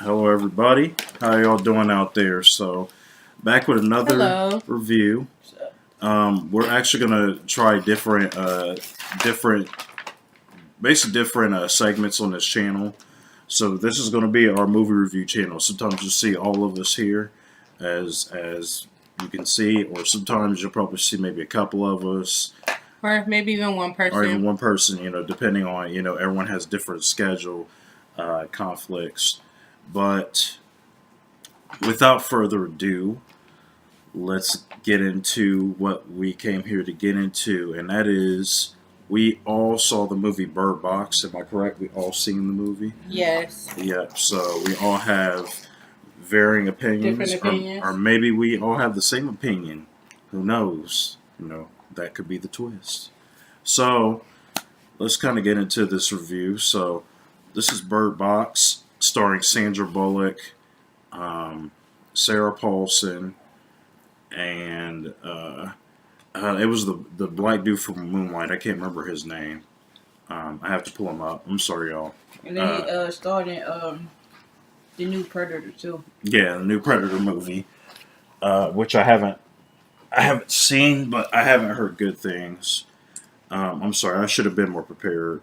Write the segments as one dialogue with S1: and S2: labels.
S1: Hello, everybody. How y'all doing out there? So, back with another
S2: Hello.
S1: review. We're actually gonna try different, basically different segments on this channel. So, this is gonna be our movie review channel. Sometimes you'll see all of us here, as you can see, or sometimes you'll probably see maybe a couple of us,
S2: Or maybe even one
S1: or even
S2: person.
S1: one person. Depending on everyone has different schedule conflicts, but without further ado, let's get into what we came here to get into, and that is we all saw the movie Bird Box. Am I correct? We all seen the movie.
S2: Yes.
S1: Yep. So we all have varying
S2: Different
S1: opinions, or
S2: opinions.
S1: maybe we all have the same opinion. Who knows? That could be the twist. So let's kind of get into this review. So this is Bird Box, starring Sandra Bullock, um, Sarah Paulson, and it was the black dude from Moonlight. I can't remember his name. I have to pull him up. I'm sorry, y'all.
S3: And then
S1: Uh,
S3: he starred in the new Predator too.
S1: yeah, the new Predator movie, which I haven't seen, but I haven't heard good things. I'm sorry, I should have been more prepared.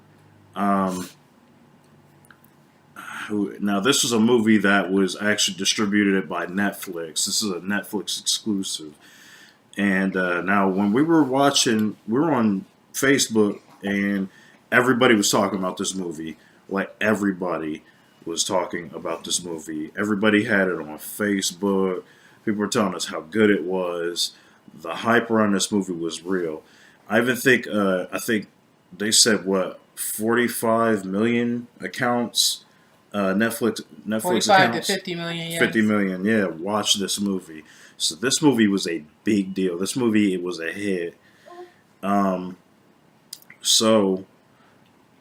S1: Um, Now, this is a movie that was actually distributed by Netflix. This is a Netflix exclusive. And now, when we were watching, we were on Facebook, and everybody was talking about this movie. Like, everybody was talking about this movie. Everybody had it on Facebook. People were telling us how good it was. The hype around this movie was real. I think they said what 45 million accounts. Netflix
S2: 45 to
S1: accounts
S2: 50 million,
S1: 50
S2: yes.
S1: million. Yeah, watch this movie. So this movie was a big deal. This movie it was a hit. Um, so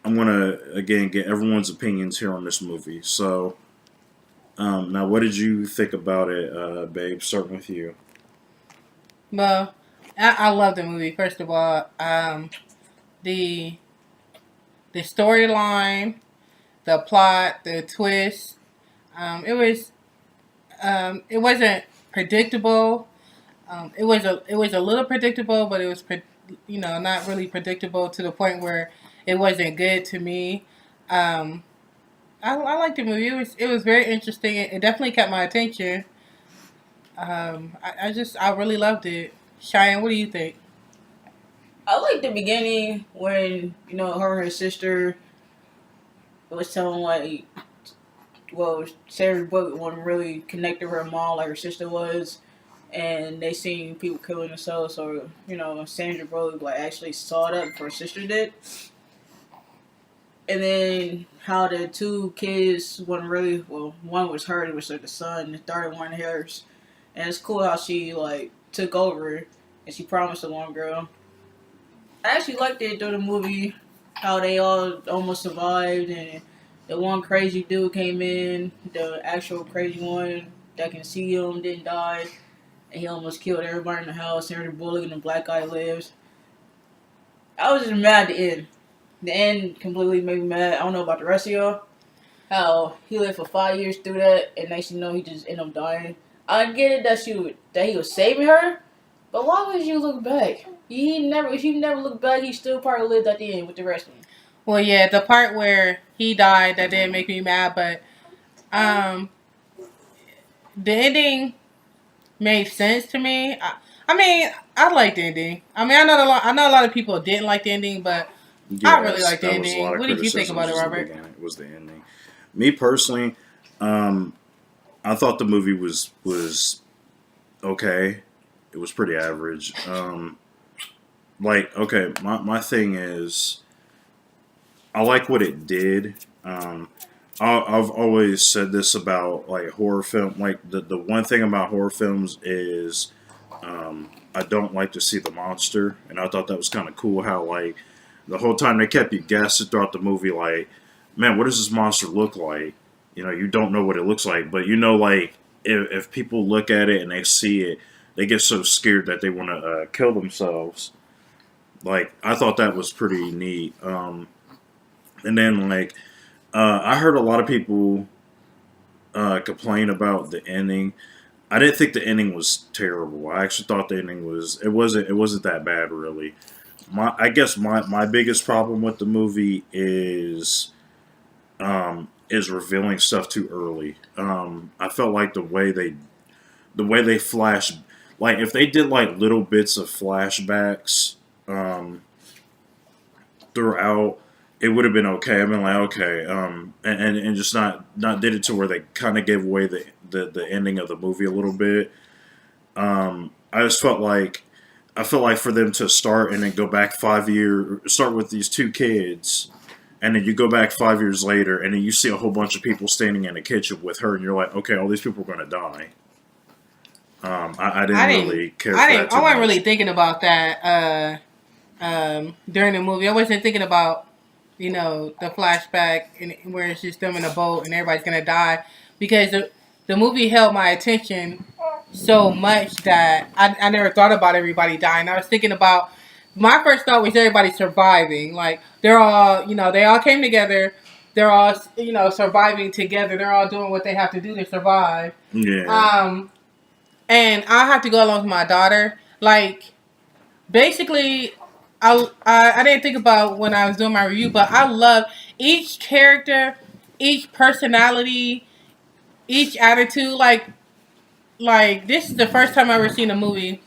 S1: I'm gonna again get everyone's opinions here on this movie. So now, what did you think about it, babe? Starting with you.
S2: Well, I love the movie, first of all. The the storyline, the plot, the twist. It wasn't predictable. It was a little predictable, but it was not really predictable to the point where it wasn't good to me. Um, I liked the movie. It was very interesting. It definitely kept my attention. I really loved it. Cheyenne, what do you think?
S3: I like the beginning when her and her sister was telling Sarah Bullock wasn't really connected with her mom like her sister was, and they seen people killing themselves. So Sandra Bullock like actually saw that before her sister did, and then how the two kids wasn't really one was hers, which like the son, the third one hers, and it's cool how she like took over and she promised the one girl. I actually liked it during the movie, how they all almost survived, and the one crazy dude came in, the actual crazy one that can see him didn't die, and he almost killed everybody in the house. Sandra Bullock and the black guy lives. I was just mad at the end. The end completely made me mad. I don't know about the rest of y'all. How he lived for 5 years through that, and next you know he just ended up dying. I get it that he was saving her, but why would you look back? If he never looked back, he still probably lived at the end with the rest of them.
S2: Well, yeah, the part where he died that didn't make me mad, but um, the ending made sense to me. I mean, I liked the ending. I mean, I know a lot of people didn't like the ending, but I really
S1: Yes,
S2: liked the
S1: that was a lot
S2: ending.
S1: of
S2: What did you think
S1: criticisms.
S2: about it,
S1: Was the
S2: Robert?
S1: beginning. It was the ending. Me personally, um, I thought the movie was okay. It was pretty average. Like okay, my thing is I like what it did. I've always said this about like horror film. Like the one thing about horror films is I don't like to see the monster, and I thought that was kind of cool. How like the whole time they kept you guessing throughout the movie, like, man, what does this monster look like? You don't know what it looks like, but like if people look at it and they see it, they get so scared that they want to kill themselves. Like I thought that was pretty neat. And then like I heard a lot of people complain about the ending. I didn't think the ending was terrible. I actually thought the ending was it wasn't that bad really. I guess my biggest problem with the movie is revealing stuff too early. I felt like the way they flash, like if they did like little bits of flashbacks um, throughout, it would have been okay. I've been like okay, and just not did it to where they kind of gave away the ending of the movie a little bit. I just felt like for them to start and then go back 5 years, start with these two kids, and then you go back 5 years later, and then you see a whole bunch of people standing in the kitchen with her, and you're like, okay, all these people are going to die. I didn't really care for that too
S2: I wasn't
S1: much.
S2: really thinking about that during the movie. I wasn't thinking about the flashback and where it's just them in a boat and everybody's gonna die because the movie held my attention so much that I never thought about everybody dying. I was thinking about my first thought was everybody surviving. Like they're all they all came together. They're all surviving together. They're all doing what they have to do to survive.
S1: Yeah,
S2: Um, and I have to go along with my daughter. Like basically, I didn't think about when I was doing my review, but I love each character, each personality, each attitude. Like this is the first time I've ever seen a movie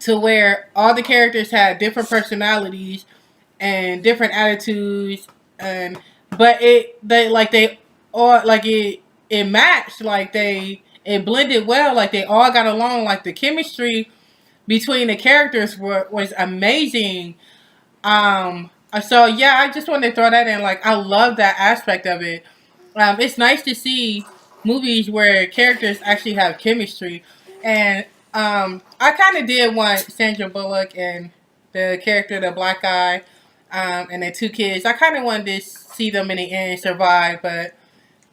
S2: to where all the characters had different personalities and different attitudes, and but they all like it matched, like it blended well, like they all got along, like the chemistry between the characters was amazing. So yeah, I just wanted to throw that in. Like I love that aspect of it. It's nice to see movies where characters actually have chemistry, and I kind of did want Sandra Bullock and the character, the black guy, and the two kids. I kind of wanted to see them in the end survive, but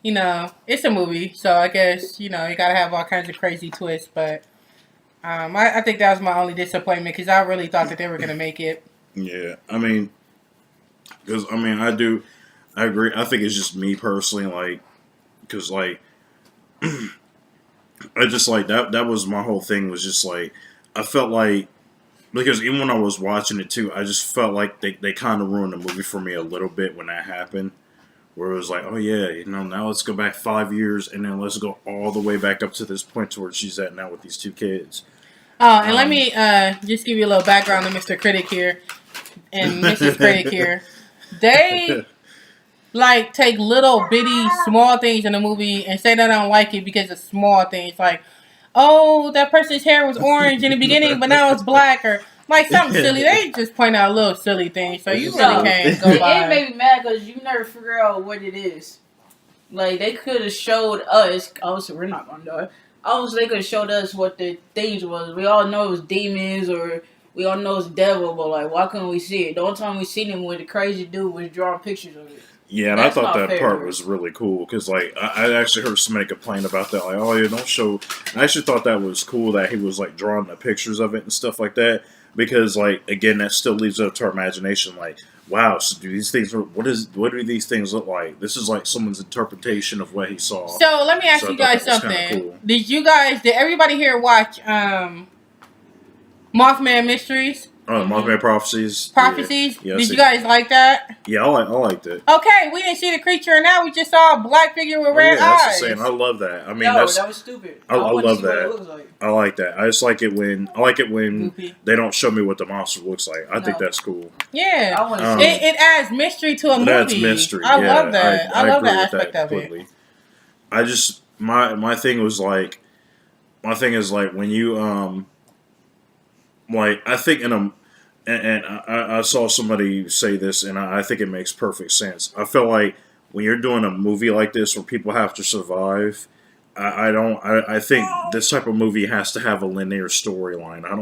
S2: it's a movie, so I guess you gotta have all kinds of crazy twists. But I think that was my only disappointment because I really thought that they were gonna make it.
S1: yeah. Because I agree. I think it's just me personally, like, because like I just like that. That was my whole thing. Was just like I felt like because even when I was watching it too, I just felt like they kind of ruined the movie for me a little bit when that happened. Where it was like, oh yeah, now let's go back 5 years and then let's go all the way back up to this point to where she's at now with these two kids.
S2: Oh, and let
S1: Um,
S2: me just give you a little background on Mr. Critic here and Mrs. Critic here. They like take little bitty small things in the movie and say that I don't like it because of small things like, oh, that person's hair was orange in the beginning, but now it's black, or like something silly. They just point out little silly things, so you really
S3: No,
S2: can't
S3: it
S2: go by.
S3: made me mad because you never figure out what it is. Like they could have showed us. Obviously, we're not gonna know it. Obviously, they could have showed us what the things was. We all know it was demons, or we all know it's devil. But like, why couldn't we see it? The only time we seen him when the crazy dude was drawing pictures of it.
S1: Yeah, and I
S3: That's
S1: thought
S3: not
S1: that
S3: fair.
S1: part was really cool because, like, I actually heard somebody complain about that. Like, oh, yeah, don't show. I actually thought that was cool that he was like drawing the pictures of it and stuff like that because, like, again, that still leaves it up to our imagination. Like, wow, so do these things? What do these things look like? This is like someone's interpretation of what he saw.
S2: So let me ask
S1: So I
S2: you
S1: thought
S2: guys
S1: that was kinda
S2: something.
S1: cool.
S2: Did everybody here watch Mothman Mysteries?
S1: Oh, Mothman Prophecies.
S2: Prophecies?
S1: Yeah,
S2: Did you guys like that?
S1: Yeah, I liked it.
S2: Okay, we didn't see the creature, and now we just saw a black figure with
S1: Oh,
S2: red
S1: yeah, that's
S2: eyes.
S1: the same. I love that. I mean,
S3: No,
S1: that's
S3: that was stupid.
S1: I
S3: wanted to
S1: love
S3: see what
S1: that.
S3: it looks like.
S1: I like that. I just like it when
S2: Goofy.
S1: they don't show me what the monster looks like. I think
S3: No.
S1: that's cool.
S2: Yeah.
S3: I want to
S1: Um,
S3: see
S2: It adds mystery to a movie.
S1: That's mystery.
S2: I
S1: yeah,
S2: love that. I love
S1: agree
S2: that
S1: with
S2: aspect of it.
S1: completely. I just my thing was like my thing is like when you like I think in a and I saw somebody say this and I think it makes perfect sense. I feel like when you're doing a movie like this where people have to survive, I think this type of movie has to have a linear storyline. I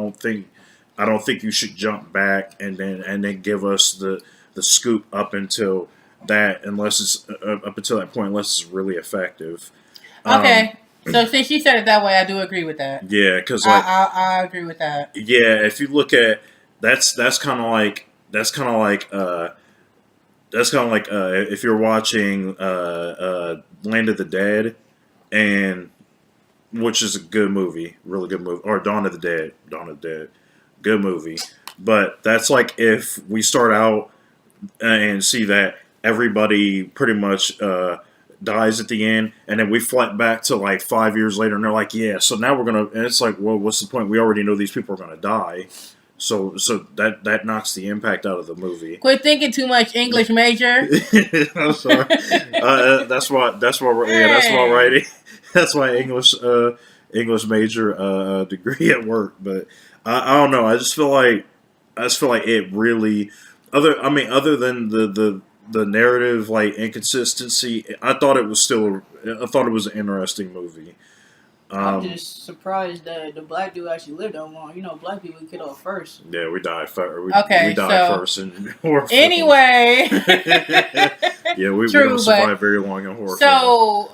S1: don't think you should jump back and then give us the scoop up until that unless it's up until that point unless it's really effective.
S2: Okay. So since you said it that way, I do agree with that.
S1: Yeah, because like
S2: I agree with that.
S1: yeah, if you look at that's kind of like that's kind of like if you're watching Land of the Dead, and which is a good movie, really good movie, or Dawn of the Dead, good movie. But that's like if we start out and see that everybody pretty much dies at the end, and then we flat back to like 5 years later, and they're like, "Yeah, so now we're gonna," and it's like, "Well, what's the point? We already know these people are gonna die." So that knocks the impact out of the movie.
S2: Quit thinking too much, English major.
S1: I'm sorry. That's why writing. That's why English major degree at work. But I don't know. I just feel like it really other than the narrative like inconsistency. I thought it was an interesting movie.
S3: I'm just surprised that the black dude actually lived that long. You know, black people get off first.
S1: Yeah, we died first. We
S2: Okay,
S1: died
S2: so-
S1: first in horror films.
S2: Anyway,
S1: Yeah, we
S2: True,
S1: don't survive very long in horror
S2: so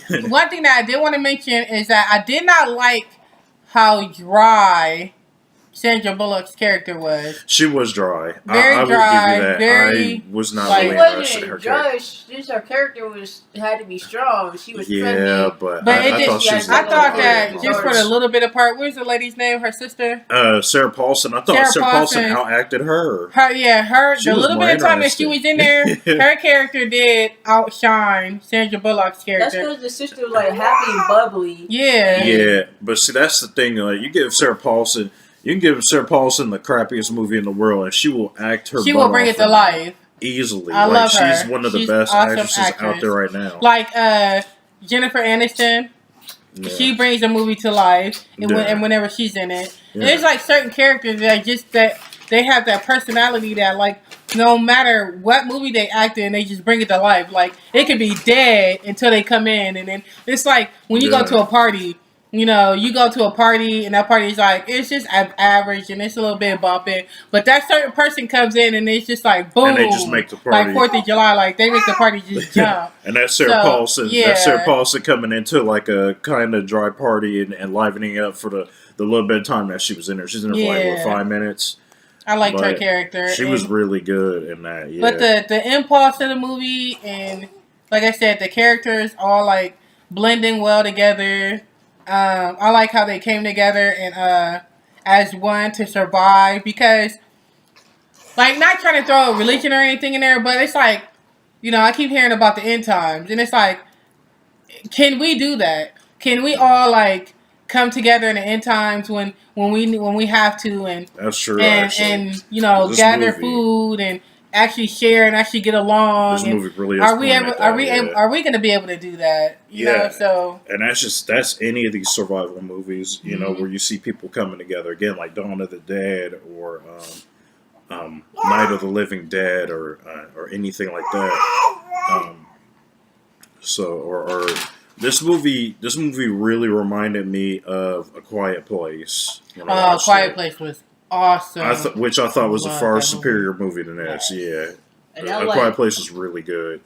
S1: films.
S2: one thing that I did want to mention is that I did not like how dry Sandra Bullock's character was.
S1: She was dry.
S2: Very
S1: I will
S2: dry,
S1: give you that.
S2: very,
S1: I was not
S2: like-
S3: She
S1: really interested in her
S3: wasn't
S1: character.
S3: judged. Just her character had to be strong. She was
S1: Yeah,
S3: trendy.
S1: but
S2: But
S1: I
S2: it
S1: thought
S2: just,
S1: she was.
S2: I thought
S3: Yeah.
S2: that
S3: Yeah.
S2: just for the little bit of part, where's the lady's name? Her sister?
S1: Sarah Paulson. I thought
S2: Sarah
S1: Sarah Paulson
S2: Paulson.
S1: outacted her.
S2: The
S1: was
S2: little
S1: more
S2: bit of time that she was in there,
S1: interesting.
S2: her character did outshine Sandra Bullock's
S3: That's
S2: character.
S3: because the sister was like happy and bubbly.
S2: Yeah.
S1: Yeah, but see, that's the thing. Like, you can give Sarah Paulson the crappiest movie in the world, and she will act her.
S2: She
S1: butt
S2: will bring
S1: off
S2: it to
S1: in
S2: life.
S1: easily.
S2: I
S1: like,
S2: love
S1: she's
S2: her.
S1: one of the
S2: She's
S1: best
S2: awesome
S1: actresses
S2: actress.
S1: out there right now.
S2: Like Jennifer Aniston,
S1: Yeah.
S2: she brings a movie to life, and,
S1: Yeah.
S2: and whenever she's in it, and
S1: Yeah.
S2: there's like certain characters that they have that personality that like no matter what movie they act in, they just bring it to life. Like it could be dead until they come in, and then it's like when you go
S1: Yeah.
S2: to a party. You know, you go to a party and that party is like, it's just average and it's a little bit bumping. But that certain person comes in and it's just like, boom.
S1: And they just make the party.
S2: Like 4th of July, like they make the party just jump.
S1: And that's Sarah
S2: So,
S1: Paulson.
S2: yeah.
S1: That's Sarah Paulson coming into like a kind of dry party and livening it up for the little bit of time that she was in there. She's in there for like
S2: Yeah.
S1: 5 minutes.
S2: I liked her
S1: But
S2: character.
S1: She was really good in that. Yeah.
S2: But the impulse of the movie and like I said, the characters all like blending well together. I like how they came together and as one to survive because like not trying to throw a religion or anything in there, but it's like, you know, I keep hearing about the end times and it's like, can we do that? Can we all like come together in the end times when we have to and
S1: That's true.
S2: and,
S1: actually.
S2: and you know
S1: This
S2: gather
S1: movie-
S2: food and actually share and actually get along.
S1: This
S2: and
S1: movie really is.
S2: are we
S1: pointing
S2: ever?
S1: at that, yeah.
S2: Are we going to be able to do that? You know,
S1: Yeah.
S2: so
S1: And that's any of these survival movies, you know,
S2: Mhm.
S1: where you see people coming together again, like Dawn of the Dead or Night of the Living Dead or anything like that. Or this movie really reminded me of A Quiet Place. when I watched
S2: Quiet
S1: it.
S2: Place was awesome.
S1: Which I thought was a
S2: Love
S1: far
S2: that
S1: superior movie than this. Yeah,
S3: And
S1: A
S3: I
S1: Quiet
S3: like,
S1: Place was really good.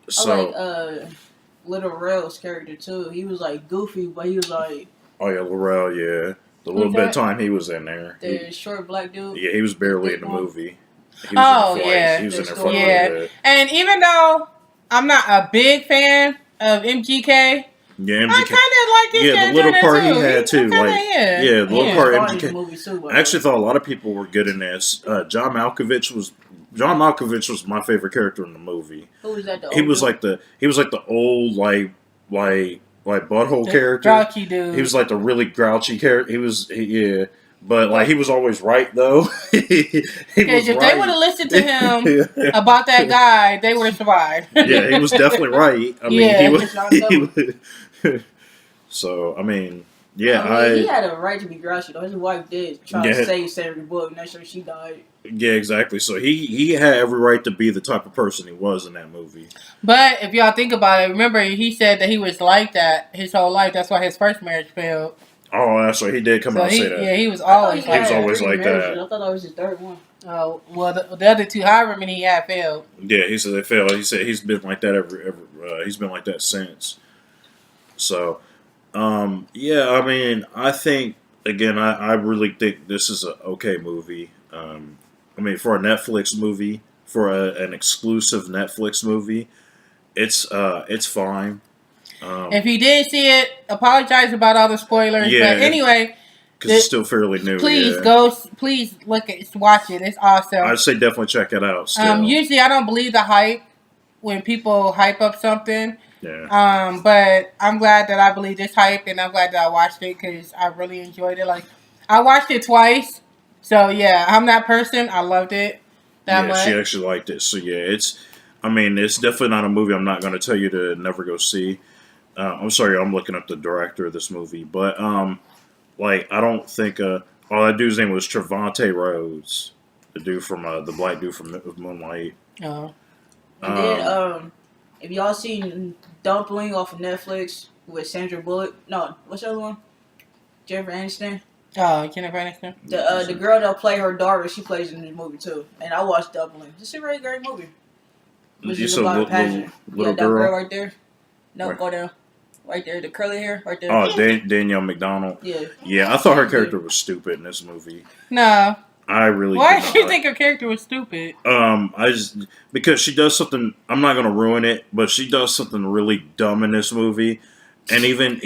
S1: So
S3: I like Little Rail's character too. He was like goofy, but he was like
S1: oh yeah, Laurel, yeah, the little bit of time he was in there.
S3: the short black dude.
S1: Yeah, he was barely in the movie. He
S2: Oh,
S1: in it for,
S2: yeah.
S1: he was in there
S3: The
S1: for a
S2: story.
S1: little bit.
S2: And even though I'm not a big fan of MGK,
S1: Yeah,
S2: I kind
S1: MGK.
S2: of like his
S1: Yeah, the
S2: character
S1: little
S2: in there,
S1: part he
S2: too.
S1: had, too,
S2: Kinda,
S1: like,
S2: yeah,
S1: yeah, the little
S3: He
S1: part
S3: was
S1: MGK.
S3: fine in the movie too, but
S1: I actually thought a lot of people were good in this. John Malkovich was my favorite character in the movie.
S3: who was that?
S1: He was like the old like butthole
S2: The
S1: character.
S2: grouchy dude.
S1: He was like the really grouchy character. Yeah, but like he was always right though. he
S2: Because
S1: was
S2: if
S1: right.
S2: they would have listened to him about that guy, they would have survived.
S1: Yeah, he was definitely right. I mean,
S2: Yeah.
S1: he was. So I mean, yeah,
S3: I mean, he had a right to be grouchy though. His wife did try
S1: Yeah.
S3: to save Sandra Bullock, and that's why she died.
S1: yeah, exactly. So he had every right to be the type of person he was in that movie.
S2: But if y'all think about it, remember he said that he was like that his whole life. That's why his first marriage failed.
S1: Oh, that's right. He did come
S2: So
S1: out and say that.
S2: yeah, he was
S3: I thought
S2: always
S1: He was
S2: like that.
S1: always
S3: three
S1: like that.
S3: marriages. I thought that was his third one.
S2: Oh well, the other two, however many he had, failed.
S1: Yeah, he said they failed. He said he's been like that he's been like that since. So, yeah, I mean, I think again, I really think this is an okay movie. I mean, for a Netflix movie, for an exclusive Netflix movie, it's fine.
S2: If you didn't see it, apologize about all the spoilers.
S1: Yeah.
S2: But anyway,
S1: because it's still fairly new.
S2: please
S1: yeah.
S2: please watch it. It's awesome.
S1: I'd say definitely check it out. Still.
S2: Usually I don't believe the hype when people hype up something.
S1: Yeah.
S2: But I'm glad that I believe this hype, and I'm glad that I watched it because I really enjoyed it. Like, I watched it twice, so yeah, I'm that person. I loved it that much.
S1: She actually liked it. So yeah, it's definitely not a movie I'm not going to tell you to never go see. I'm sorry, I'm looking up the director of this movie, but like I don't think that dude's name was Trevante Rhodes, the dude from the black dude from Moonlight.
S2: Oh.
S3: And then if y'all seen Dumpling off of Netflix with Sandra Bullock, no, what's the other one? Jennifer Aniston.
S2: Oh, Jennifer Aniston.
S3: The girl that played her daughter, she plays in this movie too. And I watched Dumpling. It's a really great movie. Which is about passion.
S1: Little
S3: that girl right there. No,
S1: right.
S3: Go down. Right there, the curly hair, right there.
S1: Oh, Danielle McDonald.
S3: Yeah.
S1: Yeah, I thought her character was stupid in this movie.
S2: No.
S1: I really.
S2: Why
S1: did
S2: do you
S1: not.
S2: think her character was stupid?
S1: I just because she does something. I'm not gonna ruin it, but she does something really dumb in this movie, and even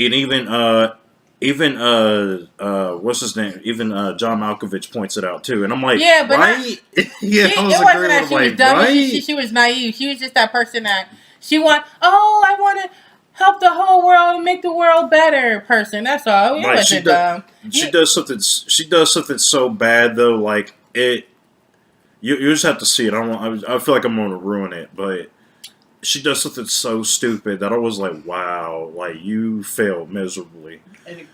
S1: what's his name? Even John Malkovich points it out too, and I'm like,
S2: Yeah, but
S1: right? Yeah,
S2: it wasn't that she was dumb.
S1: right?
S2: She was naive. She was just that person that I want to help the whole world and make the world better person. That's all. It wasn't dumb.
S1: She does something so bad though, like it. You just have to see it. I feel like I'm going to ruin it, but she does something so stupid that I was like, wow, like you failed miserably.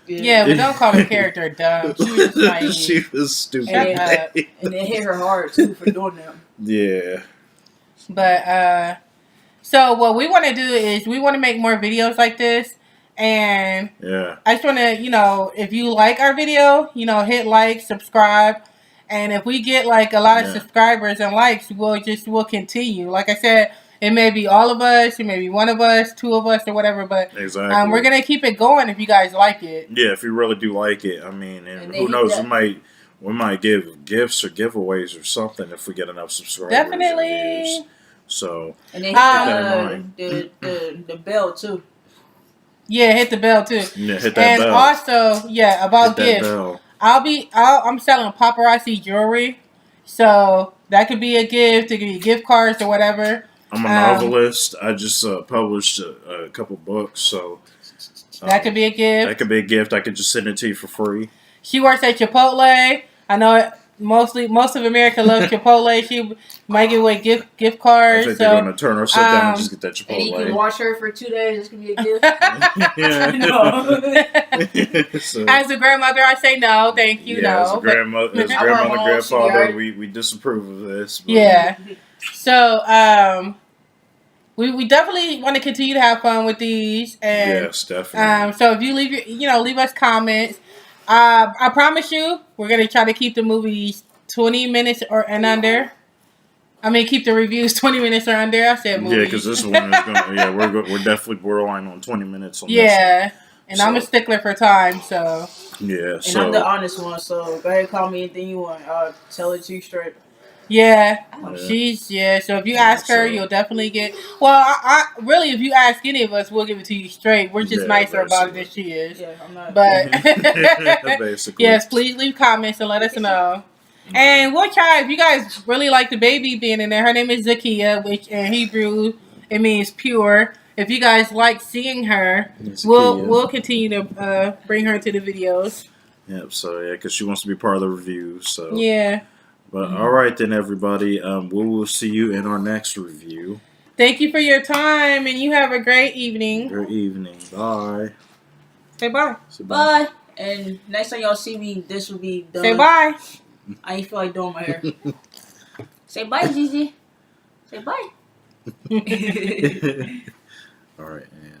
S2: Yeah, but don't call the character dumb. She was just naive.
S1: She was stupid.
S2: And
S3: it hit her hard too for doing that.
S1: Yeah.
S2: But so what we want to do is we want to make more videos like this, and
S1: Yeah.
S2: I just want to, if you like our video, hit like, subscribe, and if we get like a lot of subscribers and likes, we'll continue. Like I said, it may be all of us, it may be one of us, two of us, or whatever, but
S1: Exactly.
S2: we're gonna keep it going if you guys like it.
S1: Yeah, if you really do like it, I mean, and
S3: then
S1: who knows, we might give gifts or giveaways or something if we get enough subscribers.
S2: Definitely.
S1: And views. So
S3: And then the bell too.
S2: Yeah, hit the bell too.
S1: yeah, hit that
S2: And
S1: bell.
S2: also, about
S1: Hit that
S2: gifts.
S1: bell.
S2: I'm selling paparazzi jewelry, so that could be a gift. It could be gift cards or whatever.
S1: I'm a novelist. I just published a couple books, so
S2: That could be a gift.
S1: that could be a gift. I could just send it to you for free.
S2: She works at Chipotle. I know most of America loves Chipotle. She might give away gift
S1: I
S2: cards.
S1: think they're going to turn ourselves down and just get that
S3: And you can
S1: Chipotle.
S3: watch her for 2 days. This can be a gift.
S1: Yeah.
S3: No.
S1: So,
S2: As a grandmother, I say no, thank you,
S1: yeah, as
S2: no.
S1: a grandmother, grandfather, we disapprove of this. But
S2: Yeah. So, we definitely want to continue to have fun with these, and
S1: Yes, definitely.
S2: so if you leave us comments. I promise you, we're gonna try to keep the movies 20 minutes and under. I mean, keep the reviews 20 minutes or under. I said movies.
S1: Yeah, because this one is going to, we're definitely borderline on 20 minutes on this
S2: Yeah, and I'm a
S1: So-
S2: stickler for time, so.
S1: one. Yeah,
S3: And
S1: so.
S3: I'm the honest one, so go ahead and call me anything you want. I'll tell it to you straight.
S2: Yeah,
S1: Yeah.
S2: so if you ask her,
S1: so-
S2: you'll definitely get, well, I really, if you ask any of us, we'll give it to you straight. We're just
S1: Yeah,
S2: nicer about it than
S1: basically.
S2: she is.
S3: Yeah, I'm not.
S2: But,
S1: Basically.
S2: yes, please leave comments and let us know. And we'll try, if you guys really like the baby being in there, her name is Zakiya, which in Hebrew, it means pure. If you guys like seeing her, we'll continue to bring her into the videos.
S1: Yep, so yeah, because she wants to be part of the review. So
S2: Yeah.
S1: But all right then, everybody. We will see you in our next review.
S2: Thank you for your time, and you have a great evening.
S1: Good evening. Bye.
S2: Say bye.
S1: Say
S3: Bye. And next time y'all see me, this will be done.
S2: Say bye.
S3: I ain't feel like doing my hair. Say bye, Gigi. Say bye.
S1: All right. Yeah.